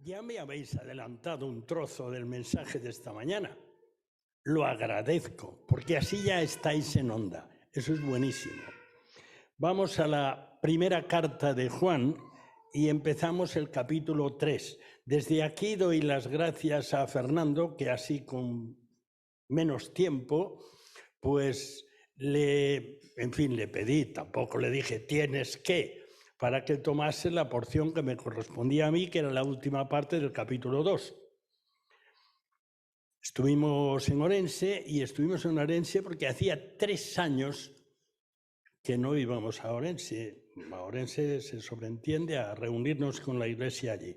Ya me habéis adelantado un trozo del mensaje de esta mañana. Lo agradezco, porque así ya estáis en onda. Eso es buenísimo. Vamos a la primera carta de Juan y empezamos el capítulo 3. Desde aquí doy las gracias a Fernando, que así con menos tiempo, pues le pedí, tampoco le dije tienes que, para que tomase la porción que me correspondía a mí, que era la última parte del capítulo 2. Estuvimos en Orense porque hacía 3 años que no íbamos a Orense. A Orense se sobreentiende a reunirnos con la iglesia allí.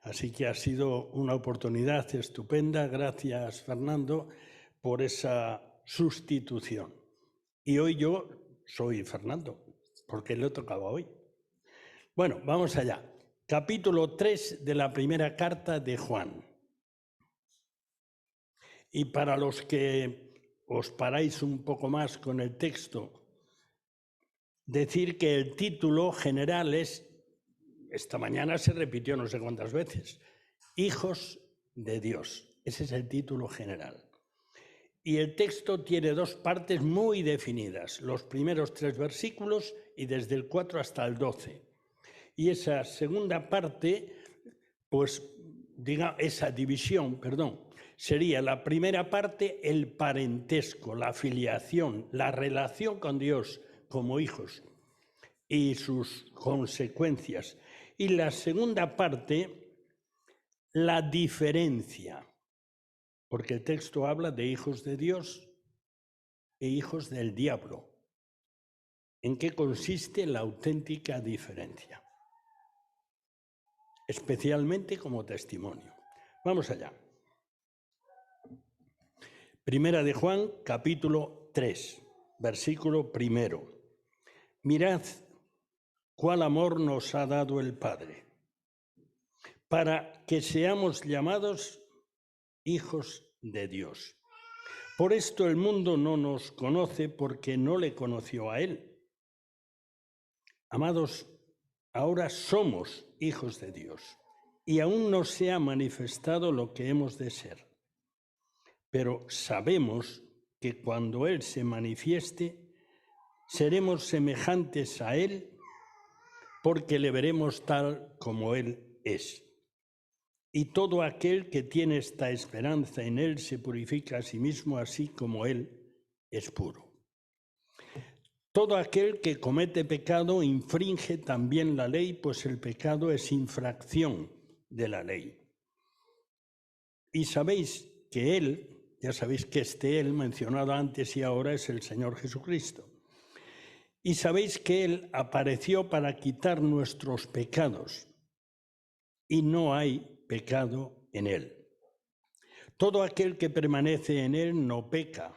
Así que ha sido una oportunidad estupenda. Gracias, Fernando, por esa sustitución. Y hoy yo soy Fernando, porque le tocaba hoy. Bueno, vamos allá. Capítulo 3 de la primera carta de Juan. Y para los que os paráis un poco más con el texto, decir que el título general es, esta mañana se repitió no sé cuántas veces, Hijos de Dios. Ese es el título general. Y el texto tiene 2 partes muy definidas, los primeros 3 versículos y desde el 4 hasta el 12. Y esa segunda parte, pues diga esa división, sería la primera parte el parentesco, la filiación, la relación con Dios como hijos y sus consecuencias. Y la segunda parte, la diferencia, porque el texto habla de hijos de Dios e hijos del diablo. ¿En qué consiste la auténtica diferencia? Especialmente como testimonio. Vamos allá. Primera de Juan, capítulo 3, versículo 1. Mirad cuál amor nos ha dado el Padre, para que seamos llamados hijos de Dios. Por esto el mundo no nos conoce porque no le conoció a Él. Amados, ahora somos hijos de Dios y aún no se ha manifestado lo que hemos de ser. Pero sabemos que cuando Él se manifieste, seremos semejantes a Él porque le veremos tal como Él es. Y todo aquel que tiene esta esperanza en Él se purifica a sí mismo así como Él es puro. Todo aquel que comete pecado infringe también la ley, pues el pecado es infracción de la ley. Y sabéis que Él, ya sabéis que Él mencionado antes y ahora es el Señor Jesucristo. Y sabéis que Él apareció para quitar nuestros pecados y no hay pecado en Él. Todo aquel que permanece en Él no peca.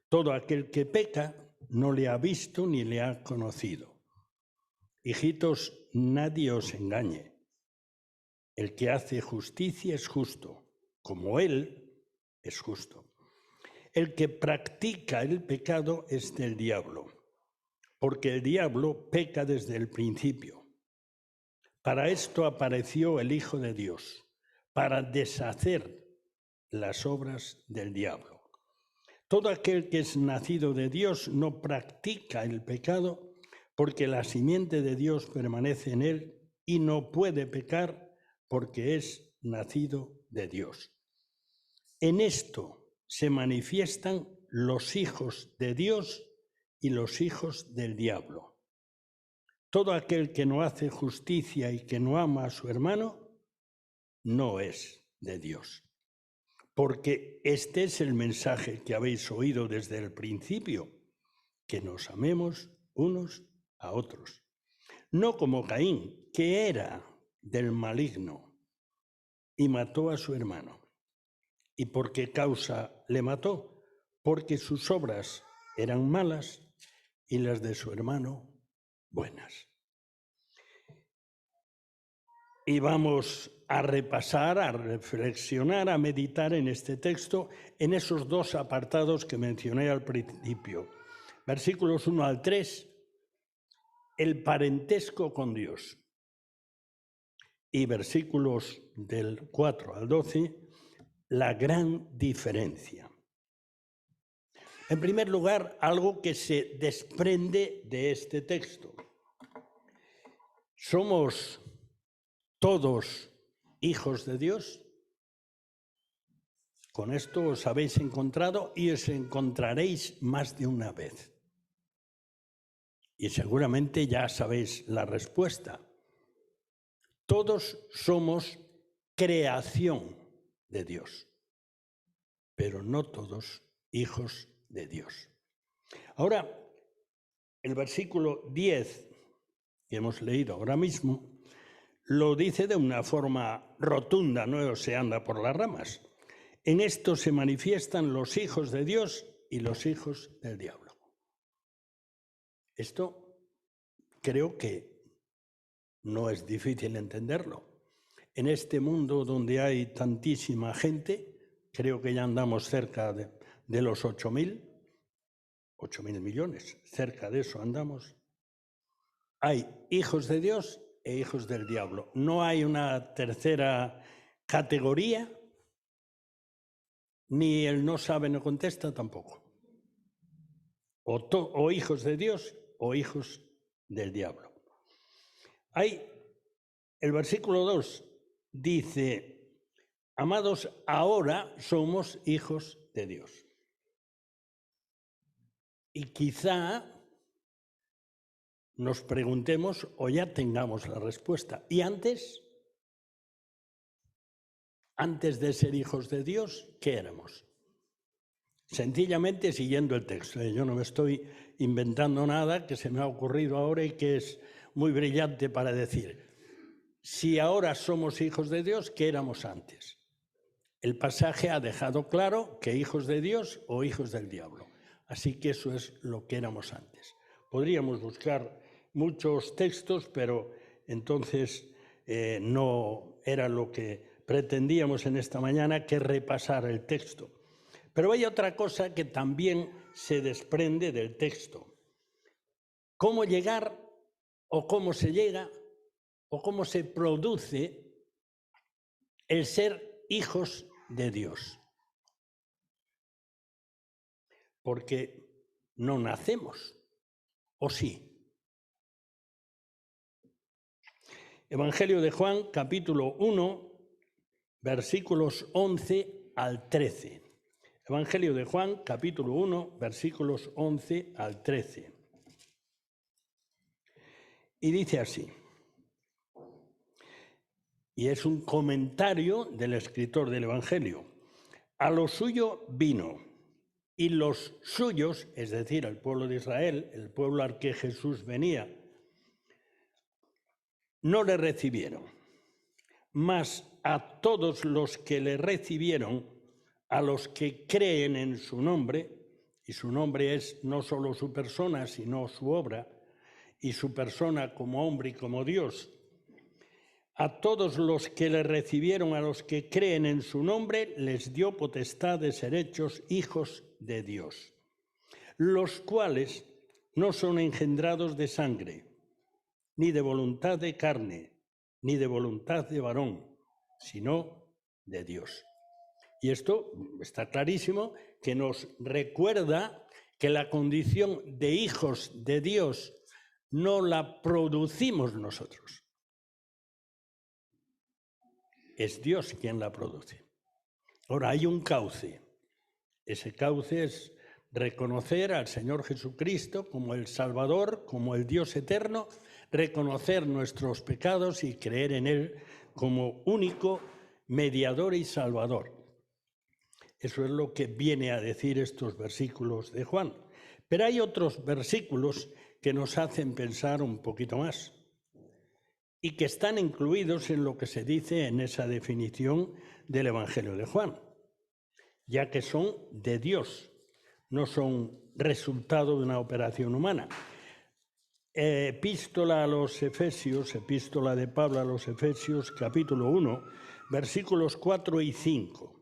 Todo aquel que peca no le ha visto ni le ha conocido. Hijitos, nadie os engañe. El que hace justicia es justo, como Él es justo. El que practica el pecado es del diablo, porque el diablo peca desde el principio. Para esto apareció el Hijo de Dios, para deshacer las obras del diablo. Todo aquel que es nacido de Dios no practica el pecado, porque la simiente de Dios permanece en él y no puede pecar porque es nacido de Dios. En esto se manifiestan los hijos de Dios y los hijos del diablo. Todo aquel que no hace justicia y que no ama a su hermano, no es de Dios. Porque este es el mensaje que habéis oído desde el principio, que nos amemos unos a otros. No como Caín, que era del maligno y mató a su hermano. ¿Y por qué causa le mató? Porque sus obras eran malas y las de su hermano buenas. Y vamos a repasar, a reflexionar, a meditar en este texto, en esos 2 apartados que mencioné al principio. Versículos 1 al 3, el parentesco con Dios. y versículos del 4 al 12, la gran diferencia. En primer lugar, algo que se desprende de este texto. ¿Somos todos hijos de Dios? Con esto os habéis encontrado y os encontraréis más de una vez. Y seguramente ya sabéis la respuesta. Todos somos creación de Dios, pero no todos hijos de Dios. Ahora, el versículo 10 que hemos leído ahora mismo lo dice de una forma rotunda, no se anda por las ramas. En esto se manifiestan los hijos de Dios y los hijos del diablo. Esto creo que no es difícil entenderlo. En este mundo donde hay tantísima gente, creo que ya andamos cerca de los 8.000 millones, cerca de eso andamos. Hay hijos de Dios e hijos del diablo. No hay una tercera categoría, ni el no sabe no contesta tampoco. O hijos de Dios o hijos del diablo. El versículo 2 dice, amados, ahora somos hijos de Dios. Y quizá nos preguntemos o ya tengamos la respuesta. ¿Y antes de ser hijos de Dios, qué éramos? Sencillamente siguiendo el texto. Yo no me estoy inventando nada que se me ha ocurrido ahora y que es muy brillante para decir. Si ahora somos hijos de Dios, ¿qué éramos antes? El pasaje ha dejado claro que hijos de Dios o hijos del diablo. Así que eso es lo que éramos antes. Podríamos buscar muchos textos, pero entonces no era lo que pretendíamos en esta mañana, que repasar el texto. Pero hay otra cosa que también se desprende del texto. ¿Cómo llegar o cómo se llega o cómo se produce el ser hijos de Dios? Porque no nacemos, ¿o sí? Evangelio de Juan, capítulo 1, versículos 11 al 13. Evangelio de Juan, capítulo 1, versículos 11 al 13. Y dice así, y es un comentario del escritor del Evangelio. A lo suyo vino, y los suyos, es decir, al pueblo de Israel, el pueblo al que Jesús venía, no le recibieron. Mas a todos los que le recibieron, a los que creen en su nombre, y su nombre es no solo su persona, sino su obra, y su persona como hombre y como Dios, a todos los que le recibieron, a los que creen en su nombre, les dio potestad de ser hechos hijos de Dios, los cuales no son engendrados de sangre, ni de voluntad de carne, ni de voluntad de varón, sino de Dios. Y esto está clarísimo, que nos recuerda que la condición de hijos de Dios no la producimos nosotros. Es Dios quien la produce. Ahora, hay un cauce. Ese cauce es reconocer al Señor Jesucristo como el Salvador, como el Dios eterno, reconocer nuestros pecados y creer en Él como único mediador y salvador. Eso es lo que viene a decir estos versículos de Juan. Pero hay otros versículos que nos hacen pensar un poquito más y que están incluidos en lo que se dice en esa definición del Evangelio de Juan, ya que son de Dios, no son resultado de una operación humana. Epístola a los Efesios, epístola de Pablo a los Efesios, capítulo 1, versículos 4 y 5.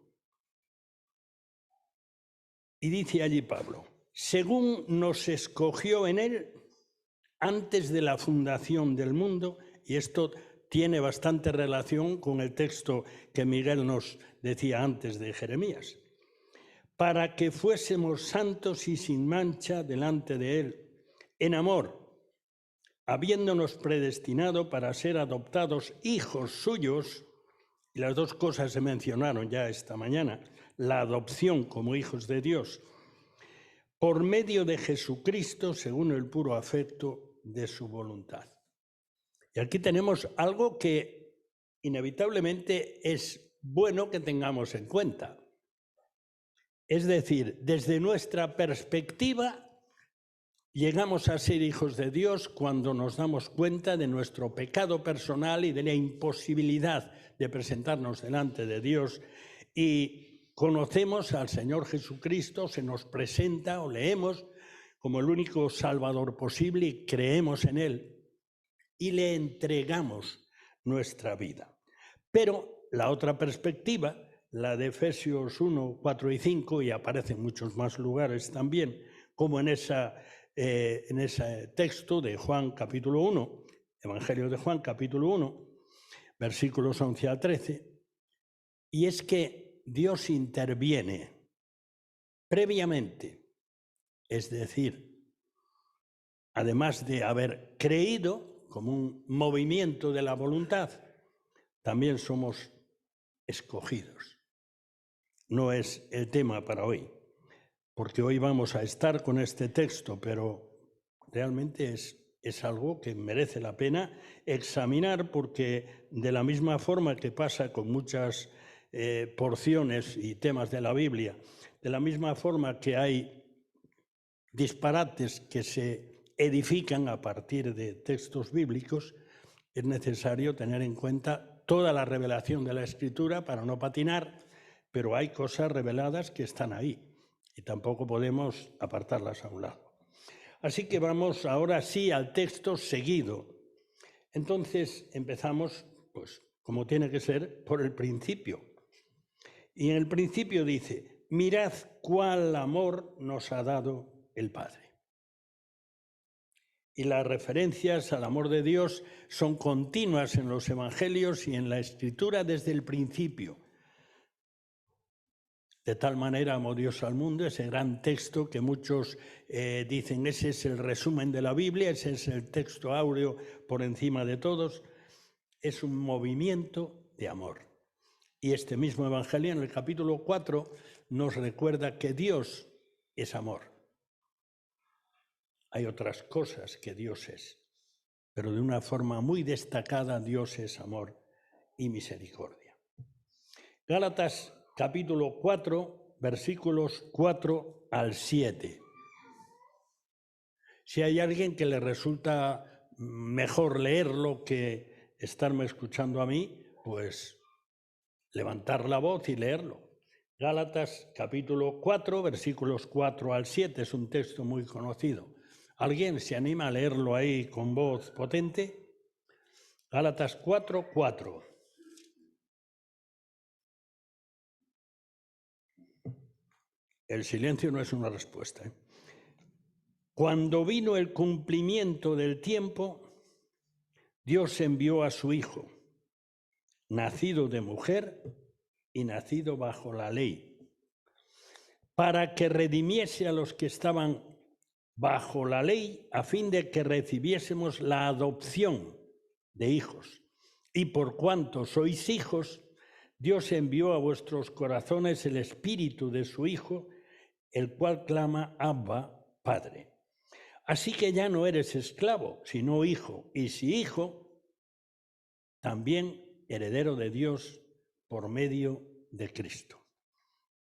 Y dice allí Pablo, según nos escogió en él antes de la fundación del mundo, y esto tiene bastante relación con el texto que Miguel nos decía antes de Jeremías. Para que fuésemos santos y sin mancha delante de Él, en amor, habiéndonos predestinado para ser adoptados hijos suyos, y las dos cosas se mencionaron ya esta mañana, la adopción como hijos de Dios, por medio de Jesucristo, según el puro afecto de su voluntad. Y aquí tenemos algo que inevitablemente es bueno que tengamos en cuenta. Es decir, desde nuestra perspectiva, llegamos a ser hijos de Dios cuando nos damos cuenta de nuestro pecado personal y de la imposibilidad de presentarnos delante de Dios, y conocemos al Señor Jesucristo, se nos presenta o leemos como el único Salvador posible y creemos en Él y le entregamos nuestra vida. Pero la otra perspectiva, la de Efesios 1, 4 y 5, y aparece en muchos más lugares también, como en ese texto de Juan capítulo 1, Evangelio de Juan capítulo 1, versículos 11 a 13, y es que Dios interviene previamente, es decir, además de haber creído como un movimiento de la voluntad, también somos escogidos. No es el tema para hoy, porque hoy vamos a estar con este texto, pero realmente es algo que merece la pena examinar, porque de la misma forma que pasa con muchas porciones y temas de la Biblia, de la misma forma que hay disparates que se edifican a partir de textos bíblicos, es necesario tener en cuenta toda la revelación de la Escritura para no patinar, pero hay cosas reveladas que están ahí y tampoco podemos apartarlas a un lado. Así que vamos ahora sí al texto seguido. Entonces empezamos, pues, como tiene que ser, por el principio. Y en el principio dice: mirad cuál amor nos ha dado el Padre. Y las referencias al amor de Dios son continuas en los evangelios y en la Escritura desde el principio. De tal manera amó Dios al mundo, ese gran texto que muchos dicen ese es el resumen de la Biblia, ese es el texto áureo por encima de todos, es un movimiento de amor. Y este mismo evangelio en el capítulo 4 nos recuerda que Dios es amor. Hay otras cosas que Dios es, pero de una forma muy destacada Dios es amor y misericordia. Gálatas capítulo 4, versículos 4 al 7. Si hay alguien que le resulta mejor leerlo que estarme escuchando a mí, pues levantar la voz y leerlo. Gálatas capítulo 4, versículos 4 al 7, es un texto muy conocido. ¿Alguien se anima a leerlo ahí con voz potente? Gálatas 4, 4. El silencio no es una respuesta, ¿eh? Cuando vino el cumplimiento del tiempo, Dios envió a su Hijo, nacido de mujer y nacido bajo la ley, para que redimiese a los que estaban bajo la ley, a fin de que recibiésemos la adopción de hijos. Y por cuanto sois hijos, Dios envió a vuestros corazones el espíritu de su Hijo, el cual clama: Abba, Padre. Así que ya no eres esclavo, sino hijo, y si hijo, también heredero de Dios por medio de Cristo.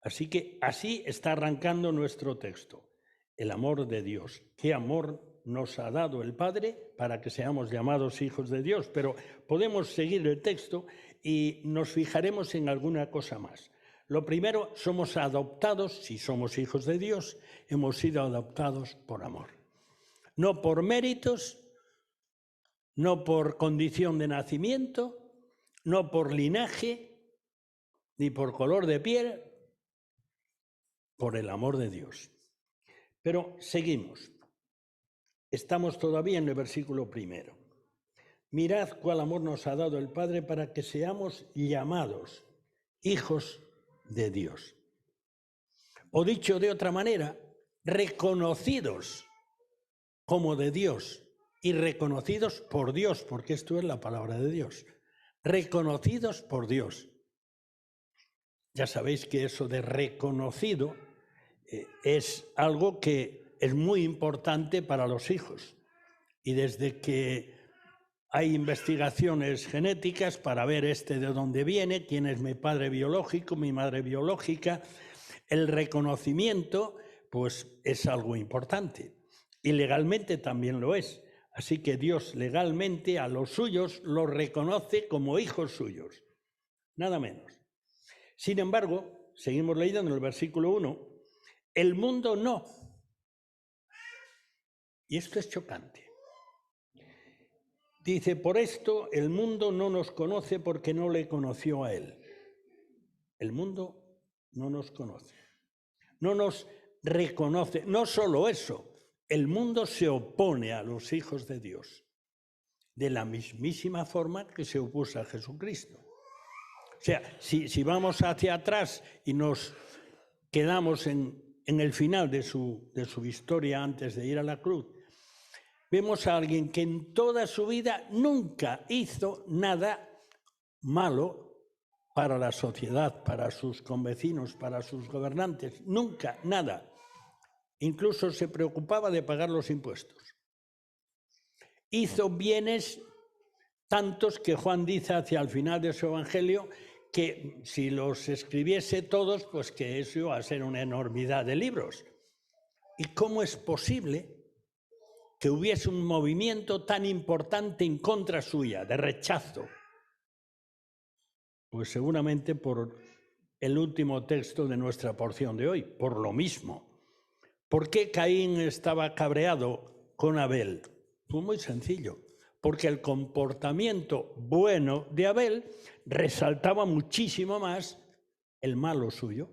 Así que así está arrancando nuestro texto. El amor de Dios. ¿Qué amor nos ha dado el Padre para que seamos llamados hijos de Dios? Pero podemos seguir el texto y nos fijaremos en alguna cosa más. Lo primero, somos adoptados, si somos hijos de Dios, hemos sido adoptados por amor. No por méritos, no por condición de nacimiento, no por linaje, ni por color de piel, por el amor de Dios. Pero seguimos. Estamos todavía en el versículo primero. mirad cuál amor nos ha dado el Padre para que seamos llamados hijos de Dios. O dicho de otra manera, reconocidos como de Dios y reconocidos por Dios, porque esto es la palabra de Dios. Reconocidos por Dios. Ya sabéis que eso de reconocido es algo que es muy importante para los hijos. Y desde que hay investigaciones genéticas para ver de dónde viene, quién es mi padre biológico, mi madre biológica, el reconocimiento pues es algo importante. Y legalmente también lo es. Así que Dios legalmente a los suyos los reconoce como hijos suyos. Nada menos. Sin embargo, seguimos leyendo en el versículo 1, el mundo no. Y esto es chocante. Dice, por esto el mundo no nos conoce porque no le conoció a él. El mundo no nos conoce. No nos reconoce. No solo eso, el mundo se opone a los hijos de Dios de la mismísima forma que se opuso a Jesucristo. O sea, si vamos hacia atrás y nos quedamos en el final de su historia antes de ir a la cruz, vemos a alguien que en toda su vida nunca hizo nada malo para la sociedad, para sus convecinos, para sus gobernantes. Nunca, nada. Incluso se preocupaba de pagar los impuestos. Hizo bienes tantos que Juan dice hacia el final de su evangelio que si los escribiese todos, pues que eso iba a ser una enormidad de libros. ¿Y cómo es posible que hubiese un movimiento tan importante en contra suya, de rechazo? Pues seguramente por el último texto de nuestra porción de hoy, por lo mismo. ¿Por qué Caín estaba cabreado con Abel? Pues muy sencillo, porque el comportamiento bueno de Abel resaltaba muchísimo más el malo suyo.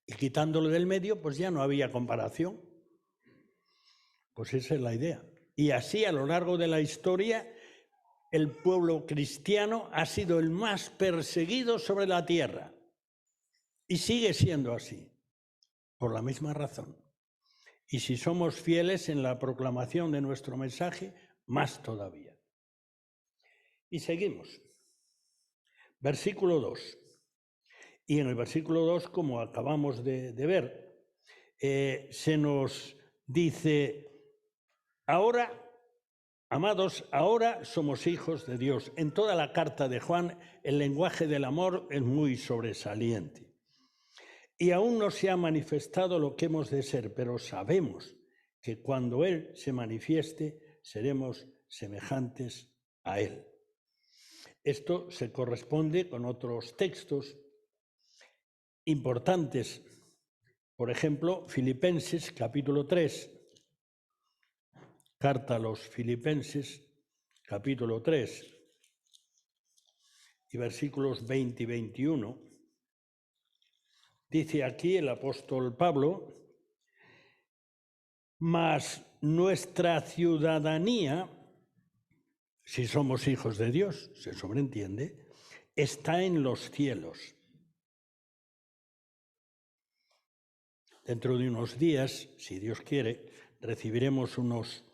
Y quitándolo del medio, pues ya no había comparación. Pues esa es la idea. Y así a lo largo de la historia, el pueblo cristiano ha sido el más perseguido sobre la tierra. Y sigue siendo así, por la misma razón. Y si somos fieles en la proclamación de nuestro mensaje, más todavía. Y seguimos. Versículo 2. Y en el versículo 2, como acabamos de ver, se nos dice, ahora, amados, ahora somos hijos de Dios. En toda la carta de Juan, el lenguaje del amor es muy sobresaliente. Y aún no se ha manifestado lo que hemos de ser, pero sabemos que cuando Él se manifieste, seremos semejantes a Él. Esto se corresponde con otros textos importantes. Por ejemplo, Filipenses capítulo 3, carta a los Filipenses capítulo 3 y versículos 20 y 21. Dice aquí el apóstol Pablo, mas nuestra ciudadanía, si somos hijos de Dios, se sobreentiende, está en los cielos. Dentro de unos días, si Dios quiere, recibiremos unos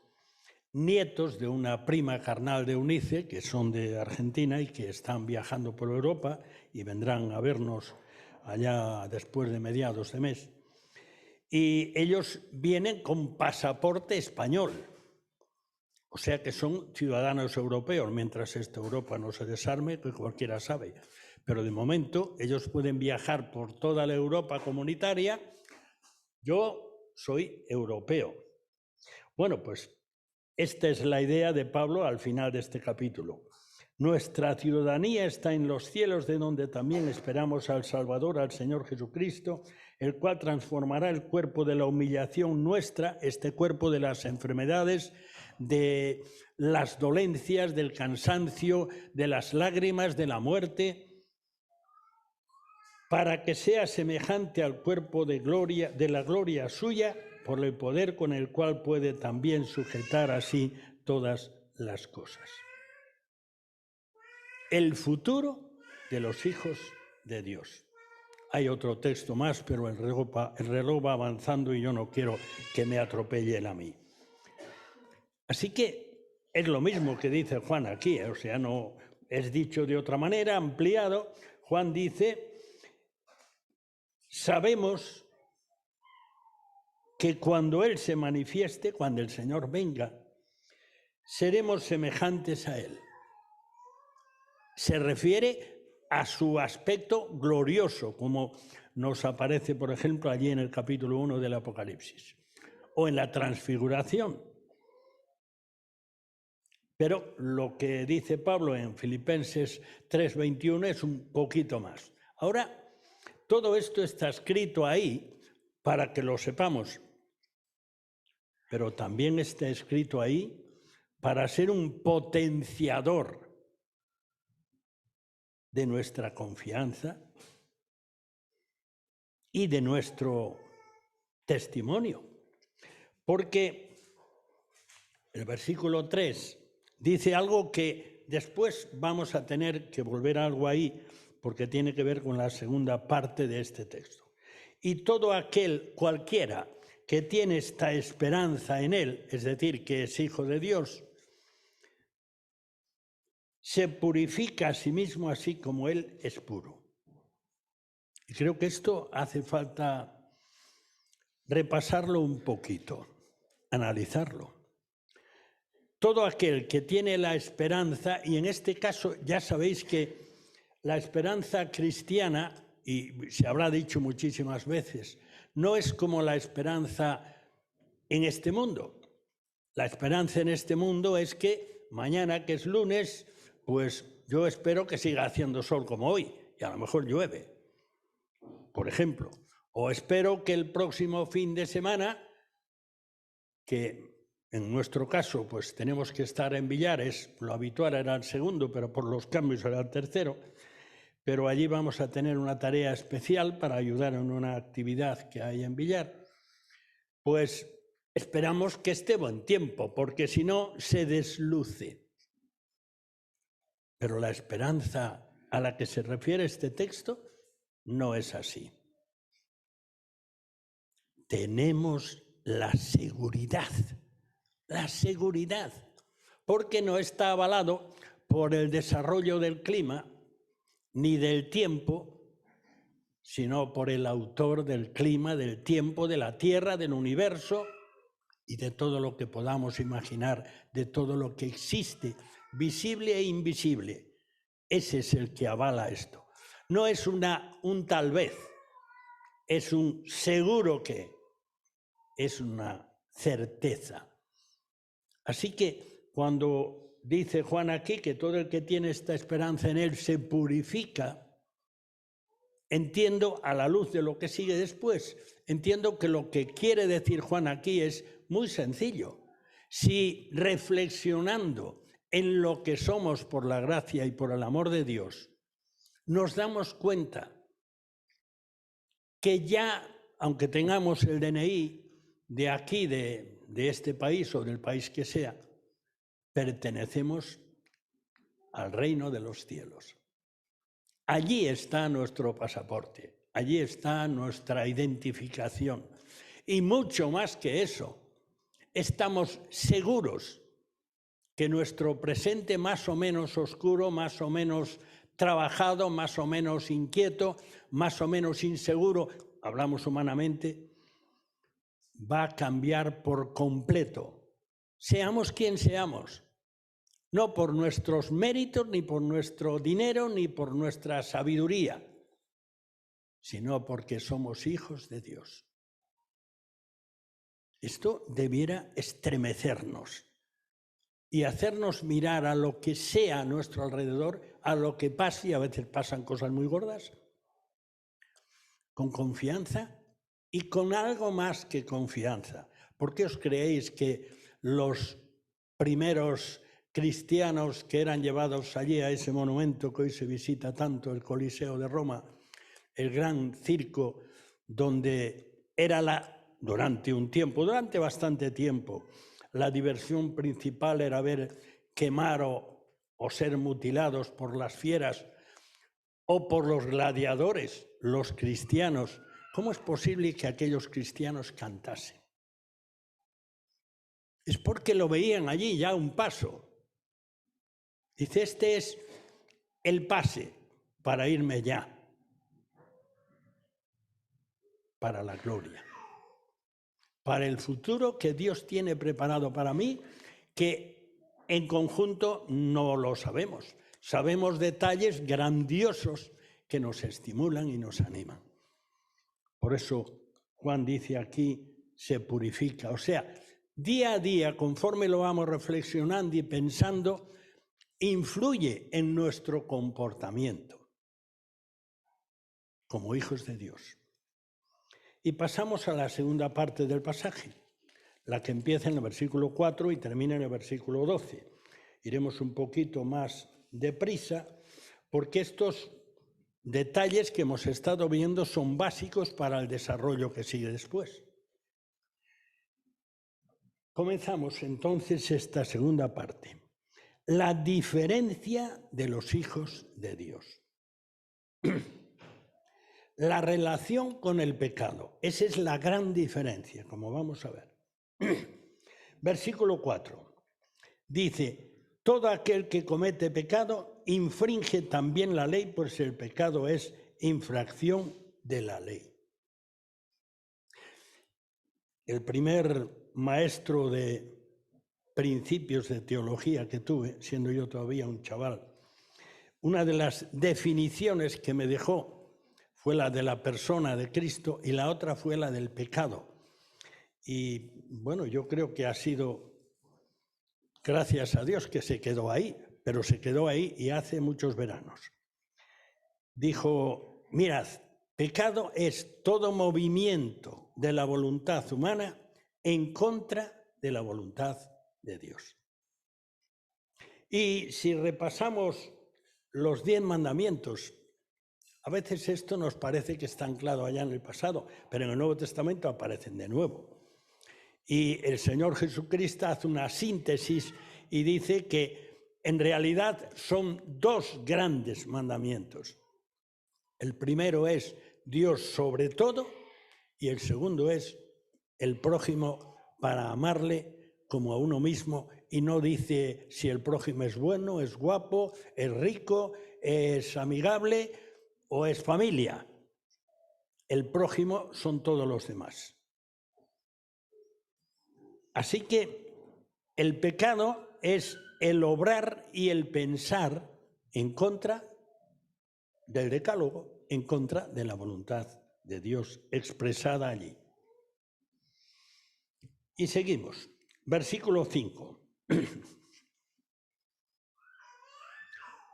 nietos de una prima carnal de Eunice, que son de Argentina y que están viajando por Europa y vendrán a vernos allá después de mediados de mes. Y ellos vienen con pasaporte español, o sea que son ciudadanos europeos, mientras esta Europa no se desarme, que cualquiera sabe. Pero de momento ellos pueden viajar por toda la Europa comunitaria. Yo soy europeo. Bueno, pues esta es la idea de Pablo al final de este capítulo. Nuestra ciudadanía está en los cielos, de donde también esperamos al Salvador, al Señor Jesucristo, el cual transformará el cuerpo de la humillación nuestra, este cuerpo de las enfermedades, de las dolencias, del cansancio, de las lágrimas, de la muerte, para que sea semejante al cuerpo de la gloria suya, por el poder con el cual puede también sujetar así todas las cosas. el futuro de los hijos de Dios. Hay otro texto más, pero el reloj va avanzando y yo no quiero que me atropellen a mí. Así que es lo mismo que dice Juan aquí, o sea, no es dicho de otra manera, ampliado. Juan dice, sabemos que cuando Él se manifieste, cuando el Señor venga, seremos semejantes a Él. Se refiere a su aspecto glorioso, como nos aparece, por ejemplo, allí en el capítulo 1 del Apocalipsis, o en la transfiguración. Pero lo que dice Pablo en Filipenses 3:21 es un poquito más. Ahora, todo esto está escrito ahí para que lo sepamos, pero también está escrito ahí para ser un potenciador de nuestra confianza y de nuestro testimonio. Porque el versículo 3 dice algo que después vamos a tener que volver a algo ahí, porque tiene que ver con la segunda parte de este texto. Y todo aquel, cualquiera, que tiene esta esperanza en Él, es decir, que es hijo de Dios, se purifica a sí mismo así como Él es puro. Y creo que esto hace falta repasarlo un poquito, analizarlo. Todo aquel que tiene la esperanza, y en este caso ya sabéis que la esperanza cristiana, y se habrá dicho muchísimas veces, no es como la esperanza en este mundo. La esperanza en este mundo es que mañana, que es lunes, pues yo espero que siga haciendo sol como hoy, y a lo mejor llueve, por ejemplo. O espero que el próximo fin de semana, que en nuestro caso pues tenemos que estar en Villares, lo habitual era el segundo, pero por los cambios era el tercero, pero allí vamos a tener una tarea especial para ayudar en una actividad que hay en Villar, pues esperamos que esté buen tiempo, porque si no se desluce. Pero la esperanza a la que se refiere este texto no es así. Tenemos la seguridad, porque no está avalado por el desarrollo del clima ni del tiempo, sino por el autor del clima, del tiempo, de la Tierra, del universo y de todo lo que podamos imaginar, de todo lo que existe, visible e invisible. Ese es el que avala esto. No es un tal vez, es un seguro que, es una certeza. Así que cuando dice Juan aquí que todo el que tiene esta esperanza en Él se purifica, entiendo, a la luz de lo que sigue después, entiendo que lo que quiere decir Juan aquí es muy sencillo. Si reflexionando en lo que somos por la gracia y por el amor de Dios, nos damos cuenta que ya, aunque tengamos el DNI de aquí, de este país o del país que sea, pertenecemos al reino de los cielos. Allí está nuestro pasaporte, allí está nuestra identificación. Y mucho más que eso, estamos seguros que nuestro presente más o menos oscuro, más o menos trabajado, más o menos inquieto, más o menos inseguro, hablamos humanamente, va a cambiar por completo. Seamos quien seamos. No por nuestros méritos, ni por nuestro dinero, ni por nuestra sabiduría, sino porque somos hijos de Dios. Esto debiera estremecernos y hacernos mirar a lo que sea a nuestro alrededor, a lo que pase, y a veces pasan cosas muy gordas, con confianza y con algo más que confianza. ¿Por qué os creéis que los primeros cristianos que eran llevados allí a ese monumento que hoy se visita tanto, el Coliseo de Roma, el gran circo, donde era durante bastante tiempo, la diversión principal era ver quemar o o ser mutilados por las fieras o por los gladiadores, los cristianos, ¿cómo es posible que aquellos cristianos cantasen? Es porque lo veían allí ya a un paso. Dice, este es el pase para irme ya, para la gloria, para el futuro que Dios tiene preparado para mí, que en conjunto no lo sabemos. Sabemos detalles grandiosos que nos estimulan y nos animan. Por eso Juan dice aquí, se purifica. O sea, día a día, conforme lo vamos reflexionando y pensando, influye en nuestro comportamiento como hijos de Dios. Y pasamos a la segunda parte del pasaje, la que empieza en el versículo 4 y termina en el versículo 12. Iremos un poquito más deprisa, porque estos detalles que hemos estado viendo son básicos para el desarrollo que sigue después. Comenzamos entonces esta segunda parte. La diferencia de los hijos de Dios. La relación con el pecado. Esa es la gran diferencia, como vamos a ver. Versículo 4. Dice, todo aquel que comete pecado infringe también la ley, pues el pecado es infracción de la ley. El primer maestro de principios de teología que tuve, siendo yo todavía un chaval, una de las definiciones que me dejó fue la de la persona de Cristo y la otra fue la del pecado. Y bueno, yo creo que ha sido, gracias a Dios, que se quedó ahí, pero se quedó ahí y hace muchos veranos. Dijo, mirad, pecado es todo movimiento de la voluntad humana en contra de la voluntad de Dios. Y si repasamos los 10 mandamientos, a veces esto nos parece que está anclado allá en el pasado, pero en el Nuevo Testamento aparecen de nuevo. Y el Señor Jesucristo hace una síntesis y dice que en realidad son 2 grandes mandamientos. El primero es Dios sobre todo y el segundo es el prójimo para amarle como a uno mismo, y no dice si el prójimo es bueno, es guapo, es rico, es amigable o es familia. El prójimo son todos los demás. Así que el pecado es el obrar y el pensar en contra del decálogo, en contra de la voluntad de Dios expresada allí. Y seguimos. Versículo 5.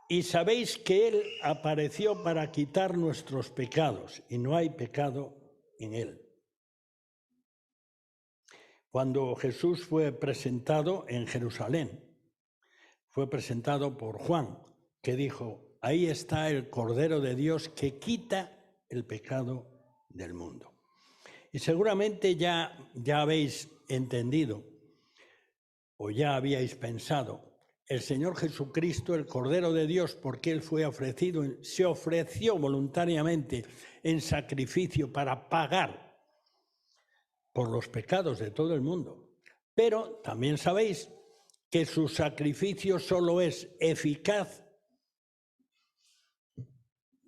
Y sabéis que Él apareció para quitar nuestros pecados, y no hay pecado en Él. Cuando Jesús fue presentado en Jerusalén, fue presentado por Juan, que dijo, ahí está el Cordero de Dios que quita el pecado del mundo. Y seguramente ya habéis entendido, o ya habíais pensado, el Señor Jesucristo, el Cordero de Dios, porque Él fue ofrecido, se ofreció voluntariamente en sacrificio para pagar por los pecados de todo el mundo. Pero también sabéis que su sacrificio solo es eficaz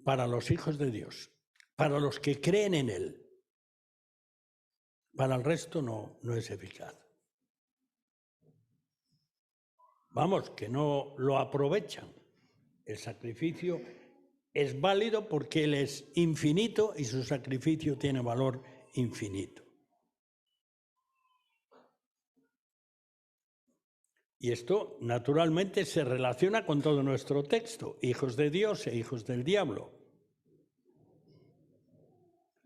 para los hijos de Dios, para los que creen en Él. Para el resto no es eficaz. Vamos, que no lo aprovechan. El sacrificio es válido porque Él es infinito y su sacrificio tiene valor infinito. Y esto, naturalmente, se relaciona con todo nuestro texto, hijos de Dios e hijos del diablo.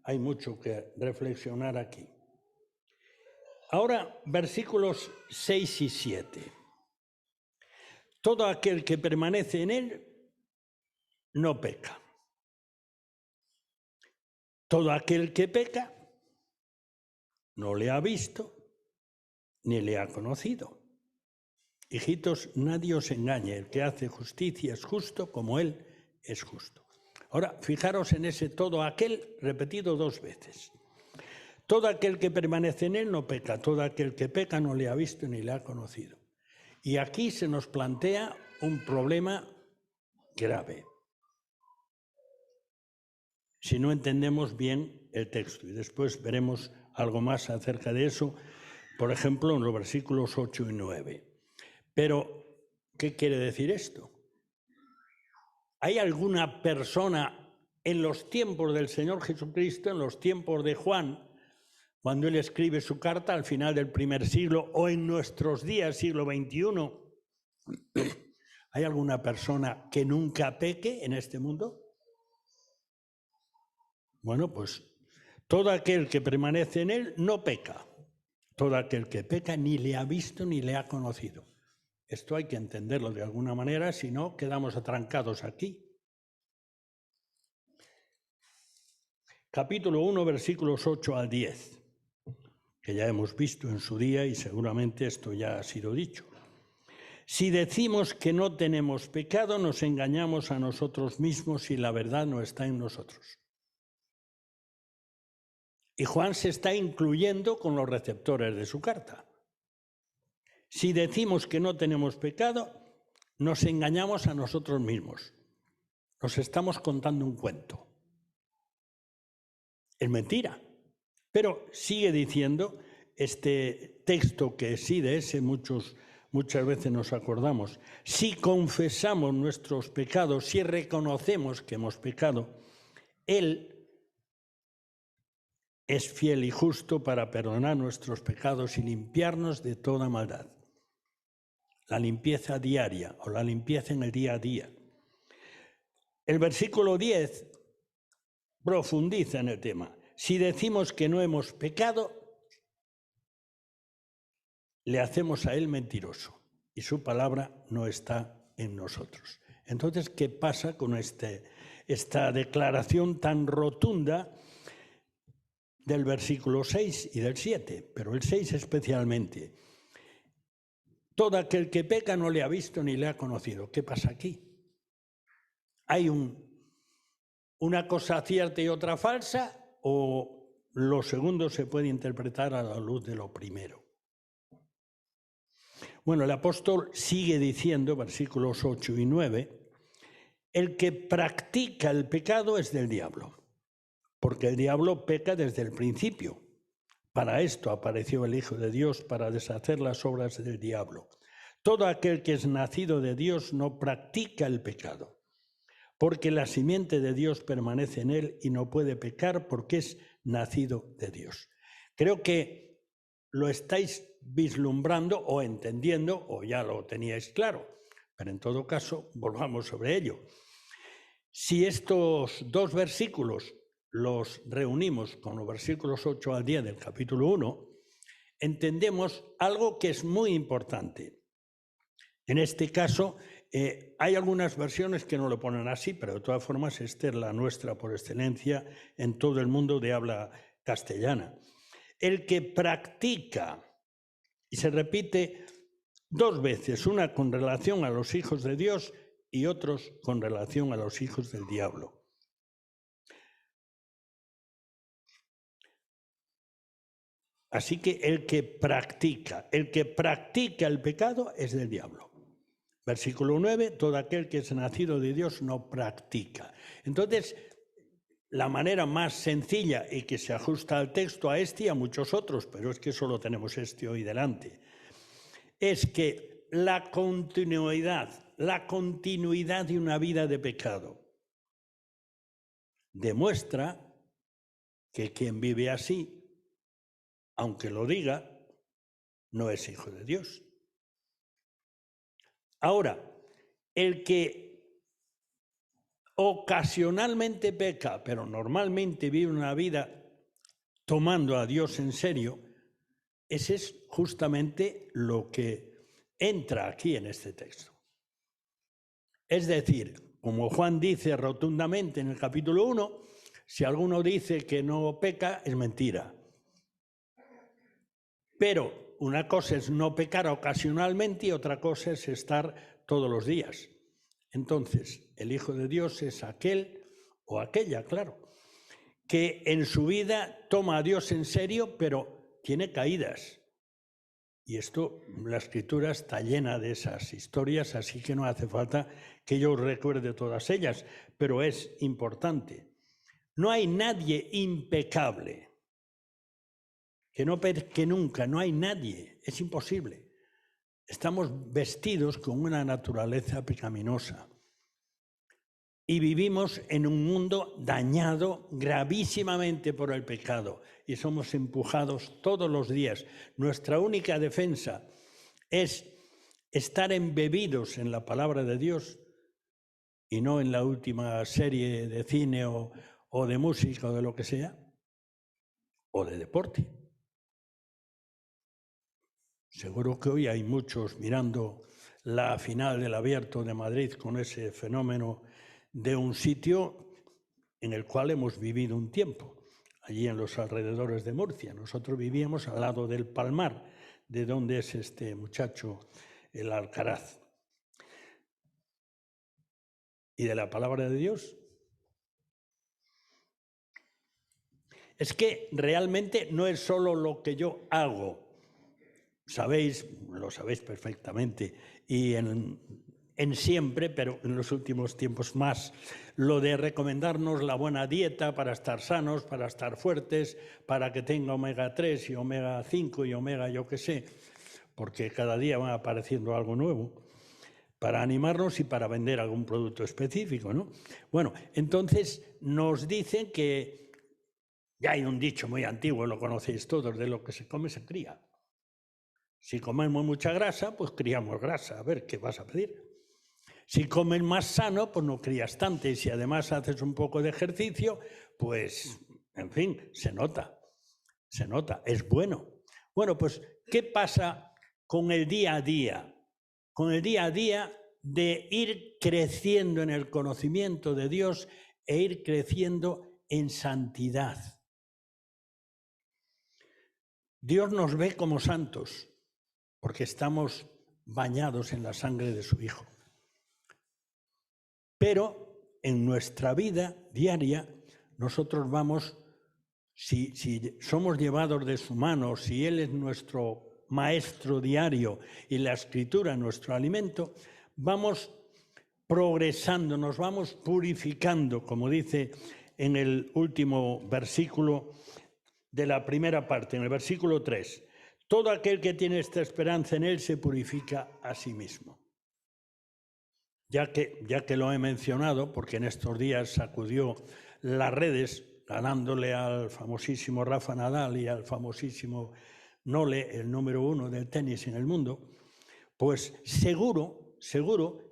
Hay mucho que reflexionar aquí. Ahora, versículos 6 y 7. Todo aquel que permanece en Él no peca. Todo aquel que peca no le ha visto ni le ha conocido. Hijitos, nadie os engañe, el que hace justicia es justo como Él es justo. Ahora, fijaros en ese todo aquel repetido 2 veces. Todo aquel que permanece en Él no peca, todo aquel que peca no le ha visto ni le ha conocido. Y aquí se nos plantea un problema grave, si no entendemos bien el texto. Y después veremos algo más acerca de eso, por ejemplo, en los versículos 8 y 9. Pero, ¿qué quiere decir esto? ¿Hay alguna persona en los tiempos del Señor Jesucristo, en los tiempos de Juan, cuando él escribe su carta al final del primer siglo, o en nuestros días, siglo XXI, ¿hay alguna persona que nunca peque en este mundo? Bueno, pues todo aquel que permanece en Él no peca. Todo aquel que peca ni le ha visto ni le ha conocido. Esto hay que entenderlo de alguna manera, si no quedamos atrancados aquí. Capítulo 1, versículos 8 al 10, que ya hemos visto en su día y seguramente esto ya ha sido dicho. Si decimos que no tenemos pecado, nos engañamos a nosotros mismos y la verdad no está en nosotros. Y Juan se está incluyendo con los receptores de su carta. Si decimos que no tenemos pecado, nos engañamos a nosotros mismos. Nos estamos contando un cuento. Es mentira. Pero sigue diciendo este texto que sí de ese muchas veces nos acordamos. Si confesamos nuestros pecados, si reconocemos que hemos pecado, Él es fiel y justo para perdonar nuestros pecados y limpiarnos de toda maldad. La limpieza diaria o la limpieza en el día a día. El versículo 10 profundiza en el tema. Si decimos que no hemos pecado, le hacemos a Él mentiroso y su palabra no está en nosotros. Entonces, ¿qué pasa con esta declaración tan rotunda del versículo 6 y del 7, pero el 6 especialmente? Todo aquel que peca no le ha visto ni le ha conocido. ¿Qué pasa aquí? ¿Hay una cosa cierta y otra falsa, o lo segundo se puede interpretar a la luz de lo primero? Bueno, el apóstol sigue diciendo, versículos 8 y 9, el que practica el pecado es del diablo, porque el diablo peca desde el principio. Para esto apareció el Hijo de Dios, para deshacer las obras del diablo. Todo aquel que es nacido de Dios no practica el pecado, porque la simiente de Dios permanece en él y no puede pecar porque es nacido de Dios. Creo que lo estáis vislumbrando o entendiendo, o ya lo teníais claro, pero en todo caso volvamos sobre ello. Si estos 2 versículos los reunimos con los versículos 8 al 10 del capítulo 1, entendemos algo que es muy importante. En este caso, hay algunas versiones que no lo ponen así, pero de todas formas esta es la nuestra por excelencia en todo el mundo de habla castellana. El que practica, y se repite 2 veces, una con relación a los hijos de Dios y otros con relación a los hijos del diablo. Así que el que practica el pecado es del diablo. Versículo 9, todo aquel que es nacido de Dios no practica. Entonces, la manera más sencilla y que se ajusta al texto, a este y a muchos otros, pero es que solo tenemos este hoy delante, es que la continuidad de una vida de pecado demuestra que quien vive así, aunque lo diga, no es hijo de Dios. Ahora, el que ocasionalmente peca, pero normalmente vive una vida tomando a Dios en serio, ese es justamente lo que entra aquí en este texto. Es decir, como Juan dice rotundamente en el capítulo 1, si alguno dice que no peca, es mentira. Pero una cosa es no pecar ocasionalmente y otra cosa es estar todos los días. Entonces, el Hijo de Dios es aquel o aquella, claro, que en su vida toma a Dios en serio, pero tiene caídas. Y esto, la Escritura está llena de esas historias, así que no hace falta que yo recuerde todas ellas, pero es importante. No hay nadie impecable, que no peque nunca, no hay nadie, es imposible. Estamos vestidos con una naturaleza pecaminosa y vivimos en un mundo dañado gravísimamente por el pecado y somos empujados todos los días. Nuestra única defensa es estar embebidos en la palabra de Dios y no en la última serie de cine o de música o de lo que sea, o de deporte. Seguro que hoy hay muchos mirando la final del Abierto de Madrid con ese fenómeno de un sitio en el cual hemos vivido un tiempo, allí en los alrededores de Murcia. Nosotros vivíamos al lado del Palmar, de donde es este muchacho, el Alcaraz. ¿Y de la palabra de Dios? Es que realmente no es solo lo que yo hago. Sabéis, lo sabéis perfectamente, y en siempre, pero en los últimos tiempos más, lo de recomendarnos la buena dieta para estar sanos, para estar fuertes, para que tenga omega 3 y omega 5 y omega yo qué sé, porque cada día va apareciendo algo nuevo, para animarnos y para vender algún producto específico, ¿no? Bueno, entonces nos dicen que ya hay un dicho muy antiguo, lo conocéis todos, de lo que se come se cría. Si comemos mucha grasa, pues criamos grasa. A ver, ¿qué vas a pedir? Si comes más sano, pues no crías tanto. Y si además haces un poco de ejercicio, pues, en fin, se nota, es bueno. Bueno, pues, ¿qué pasa con el día a día? Con el día a día de ir creciendo en el conocimiento de Dios e ir creciendo en santidad. Dios nos ve como santos, porque estamos bañados en la sangre de su Hijo. Pero en nuestra vida diaria, nosotros vamos, si somos llevados de su mano, si Él es nuestro maestro diario y la Escritura nuestro alimento, vamos progresando, nos vamos purificando, como dice en el último versículo de la primera parte, en el versículo 3. Todo aquel que tiene esta esperanza en Él se purifica a sí mismo. Ya que lo he mencionado, porque en estos días sacudió las redes, ganándole al famosísimo Rafa Nadal y al famosísimo Nole, el número 1 del tenis en el mundo, pues seguro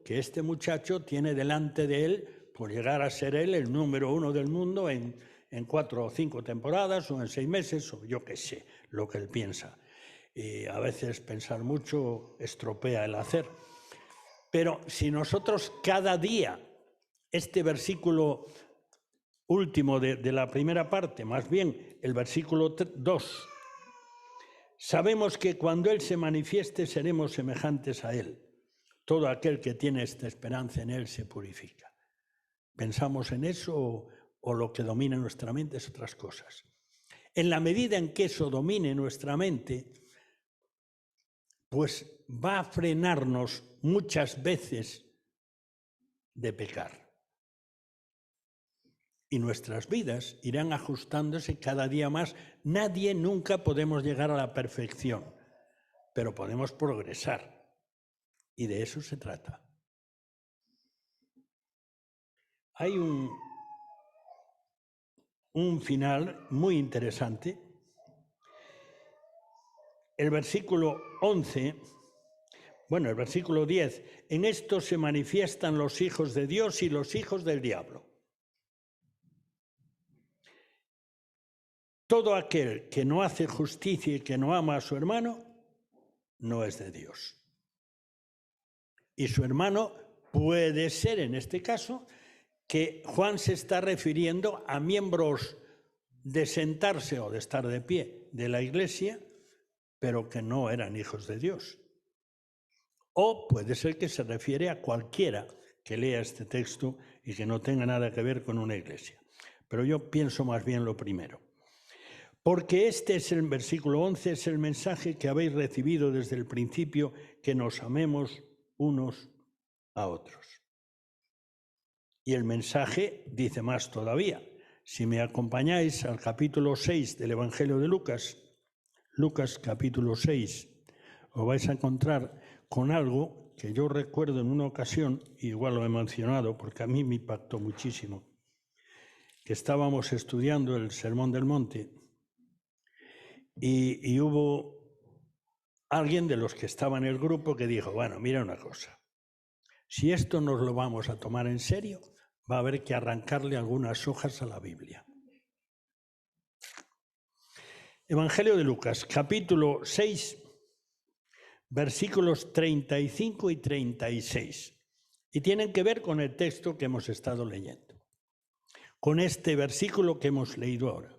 que este muchacho tiene delante de él, por llegar a ser él el número 1 del mundo en 4 o 5 temporadas o en 6 meses, o yo qué sé, lo que él piensa. Y a veces pensar mucho estropea el hacer. Pero si nosotros cada día, este versículo último de la primera parte, más bien el versículo 2, sabemos que cuando Él se manifieste seremos semejantes a Él. Todo aquel que tiene esta esperanza en Él se purifica. ¿Pensamos en eso o lo que domina nuestra mente es otras cosas? En la medida en que eso domine nuestra mente, pues va a frenarnos muchas veces de pecar. Y nuestras vidas irán ajustándose cada día más. Nadie nunca podemos llegar a la perfección, pero podemos progresar. Y de eso se trata. Hay un final muy interesante. El versículo 11, el versículo 10, en esto se manifiestan los hijos de Dios y los hijos del diablo. Todo aquel que no hace justicia y que no ama a su hermano, no es de Dios. Y su hermano puede ser, en este caso, que Juan se está refiriendo a miembros de sentarse o de estar de pie de la Iglesia, pero que no eran hijos de Dios. O puede ser que se refiere a cualquiera que lea este texto y que no tenga nada que ver con una iglesia. Pero yo pienso más bien lo primero. Porque este es el versículo 11, es el mensaje que habéis recibido desde el principio, que nos amemos unos a otros. Y el mensaje dice más todavía. Si me acompañáis al capítulo 6 del Evangelio de Lucas, Lucas capítulo 6, os vais a encontrar con algo que yo recuerdo en una ocasión, igual lo he mencionado porque a mí me impactó muchísimo, que estábamos estudiando el Sermón del Monte y hubo alguien de los que estaba en el grupo que dijo, bueno, mira una cosa, si esto nos lo vamos a tomar en serio, va a haber que arrancarle algunas hojas a la Biblia. Evangelio de Lucas, capítulo 6, versículos 35 y 36. Y tienen que ver con el texto que hemos estado leyendo, con este versículo que hemos leído ahora.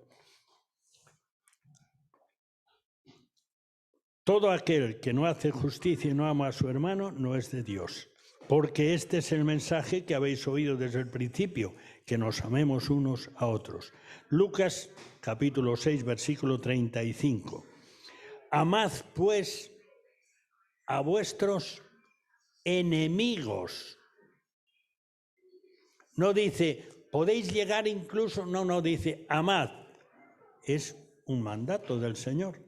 Todo aquel que no hace justicia y no ama a su hermano no es de Dios, porque este es el mensaje que habéis oído desde el principio, que nos amemos unos a otros. Lucas, capítulo 6, versículo 35. Amad, pues, a vuestros enemigos. No dice, podéis llegar incluso, no, dice, amad. Es un mandato del Señor.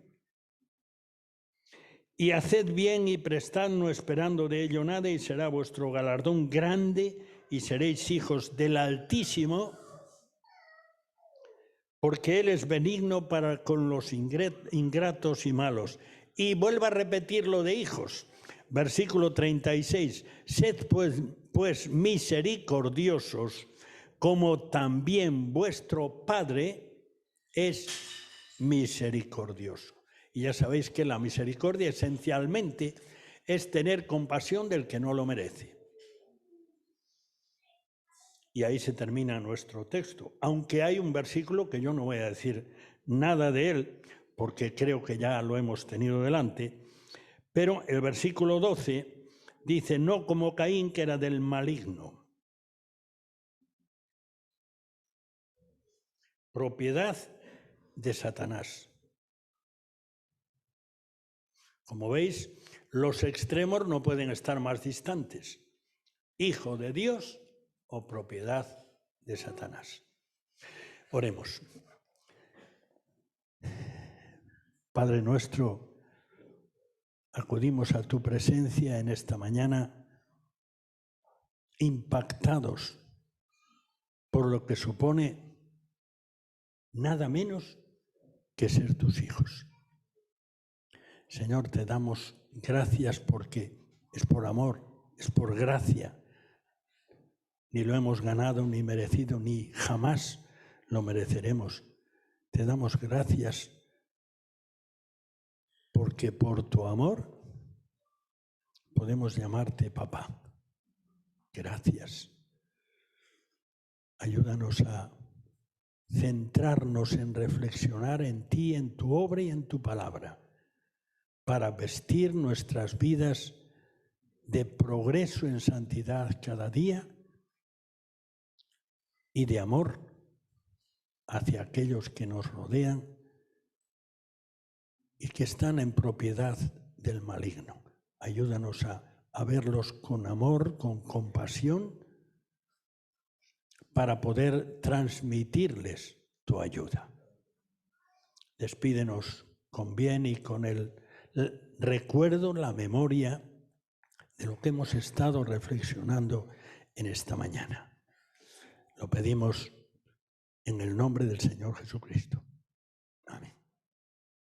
Y haced bien y prestad, no esperando de ello nada, y será vuestro galardón grande, y seréis hijos del Altísimo, porque Él es benigno para con los ingratos y malos. Y vuelvo a repetir lo de hijos. Versículo 36. Sed pues misericordiosos, como también vuestro Padre es misericordioso. Y ya sabéis que la misericordia esencialmente es tener compasión del que no lo merece. Y ahí se termina nuestro texto, aunque hay un versículo que yo no voy a decir nada de él, porque creo que ya lo hemos tenido delante, pero el versículo 12 dice, no como Caín, que era del maligno. Propiedad de Satanás. Como veis, los extremos no pueden estar más distantes. Hijo de Dios o propiedad de Satanás. Oremos. Padre nuestro, acudimos a tu presencia en esta mañana impactados por lo que supone nada menos que ser tus hijos. Señor, te damos gracias porque es por amor, es por gracia. Ni lo hemos ganado, ni merecido, ni jamás lo mereceremos. Te damos gracias porque por tu amor podemos llamarte papá. Gracias. Ayúdanos a centrarnos en reflexionar en ti, en tu obra y en tu palabra, para vestir nuestras vidas de progreso en santidad cada día y de amor hacia aquellos que nos rodean y que están en propiedad del maligno. Ayúdanos a verlos con amor, con compasión, para poder transmitirles tu ayuda. Despídenos con bien y con el recuerdo, la memoria de lo que hemos estado reflexionando en esta mañana. Lo pedimos en el nombre del Señor Jesucristo.